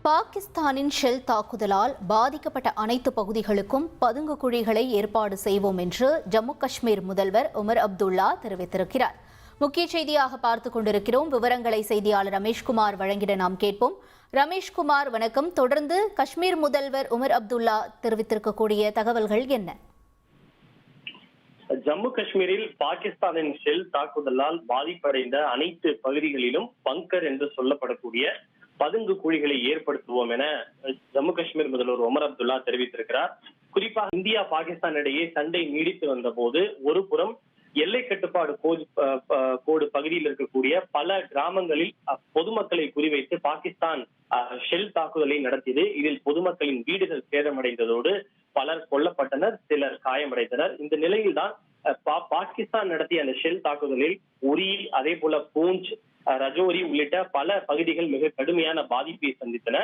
பாகிஸ்தானின் ஷெல் தாக்குதலால் பாதிக்கப்பட்ட அனைத்து பகுதிகளுக்கும் பதுங்கு குழிகளை ஏற்பாடு செய்வோம் என்று ஜம்மு காஷ்மீர் முதல்வர் உமர் அப்துல்லா தெரிவித்திருக்கிறார். முக்கிய செய்தியாக பார்த்துக் கொண்டிருக்கிறோம். விவரங்களை செய்தியாளர் ரமேஷ்குமார் வழங்கிட நாம் கேட்போம். ரமேஷ்குமார், வணக்கம். தொடர்ந்து காஷ்மீர் முதல்வர் உமர் அப்துல்லா தெரிவித்திருக்கக்கூடிய தகவல்கள் என்ன? ஜம்மு காஷ்மீரில் பாகிஸ்தானின் ஷெல் தாக்குதலால் பாதிப்படைந்த அனைத்து பகுதிகளிலும் பங்கர் என்று சொல்லப்படக்கூடிய பதுங்கு குழிகளை ஏற்படுத்துவோம் என ஜம்மு காஷ்மீர் முதல்வர் உமர் அப்துல்லா தெரிவித்திருக்கிறார். குறிப்பாக இந்தியா பாகிஸ்தான் இடையே சண்டை நீடித்து வந்த போது ஒரு புறம் எல்லை கட்டுப்பாடு கோடு பகுதியில் இருக்கக்கூடிய பல கிராமங்களில் பொதுமக்களை குறிவைத்து பாகிஸ்தான் ஷெல் தாக்குதலை நடத்தியது. இதில் பொதுமக்களின் வீடுகள் சேதமடைந்ததோடு பலர் கொல்லப்பட்டனர், சிலர் காயமடைந்தனர். இந்த நிலையில்தான் பாகிஸ்தான் நடத்திய அந்த ஷெல் தாக்குதலில் உரி, அதே போல பூஞ்ச், ரஜோரி உள்ளிட்ட பல பகுதிகள் மிக கடுமையான பாதிப்பை சந்தித்தன.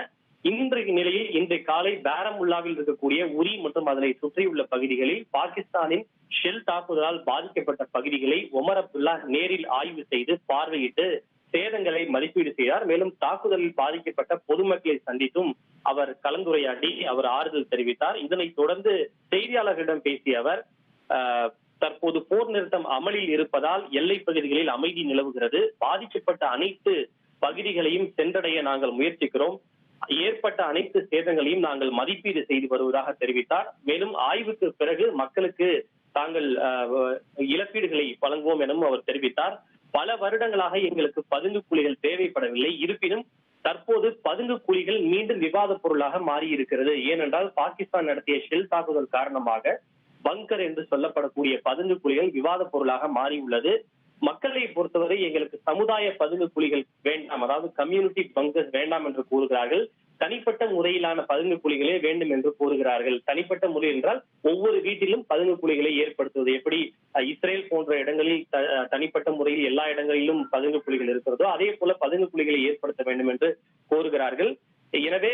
இன்றைய நிலையில் இன்றைய காலை பாரமுல்லாவில் இருக்கக்கூடிய உரி மற்றும் அதனை சுற்றியுள்ள பகுதிகளில் பாகிஸ்தானின் ஷெல் தாக்குதலால் பாதிக்கப்பட்ட பகுதிகளை உமர் அப்துல்லா நேரில் ஆய்வு செய்து பார்வையிட்டு சேதங்களை மதிப்பீடு செய்தார். மேலும் தாக்குதலில் பாதிக்கப்பட்ட பொதுமக்களை சந்தித்தும் அவர் கலந்துரையாடி அவர் ஆறுதல் தெரிவித்தார். இதனைத் தொடர்ந்து செய்தியாளர்களிடம் பேசிய அவர், தற்போது போர் நிறுத்தம் அமலில் இருப்பதால் எல்லை பகுதிகளில் அமைதி நிலவுகிறது. பாதிக்கப்பட்ட அனைத்து பகுதிகளையும் சென்றடைய நாங்கள் முயற்சிக்கிறோம். ஏற்பட்ட அனைத்து சேதங்களையும் நாங்கள் மதிப்பீடு செய்து வருவதாக தெரிவித்தார். மேலும் ஆய்வுக்கு பிறகு மக்களுக்கு தாங்கள் இழப்பீடுகளை வழங்குவோம் எனவும் அவர் தெரிவித்தார். பல வருடங்களாக எங்களுக்கு பதுங்கு குழிகள் தேவைப்படவில்லை. இருப்பினும் தற்போது பதுங்கு குழிகள் மீண்டும் விவாத பொருளாக மாறியிருக்கிறது. ஏனென்றால் பாகிஸ்தான் நடத்திய ஷெல் தாக்குதல் காரணமாக பங்கர் என்று சொல்லப்படக்கூடிய பதுங்கு குழிகள் விவாத பொருளாக மாறியுள்ளது. மக்களை பொறுத்தவரை எங்களுக்கு சமுதாய பதுங்கு குழிகள் வேண்டாம், அதாவது கம்யூனிட்டி பங்கர்ஸ் வேண்டாம் என்று கூறுகிறார்கள். தனிப்பட்ட முறையிலான பதுங்கு குழிகளே வேண்டும் என்று கூறுகிறார்கள். தனிப்பட்ட முறை என்றால் ஒவ்வொரு வீட்டிலும் பதுங்கு குழிகளை ஏற்படுத்துவது எப்படி இஸ்ரேல் போன்ற இடங்களில் தனிப்பட்ட முறையில் எல்லா இடங்களிலும் பதுங்கு குழிகள் இருக்கிறதோ அதே போல பதுங்கு குழிகளை ஏற்படுத்த வேண்டும் என்று கோருகிறார்கள். எனவே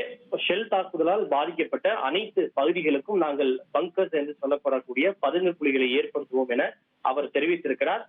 ஷெல் தாக்குதலால் பாதிக்கப்பட்ட அனைத்து பகுதிகளுக்கும் நாங்கள் பங்கர்ஸ் என்று சொல்லப்படக்கூடிய பதுங்கு குழிகளை ஏற்படுத்துவோம் என அவர் தெரிவித்திருக்கிறார்.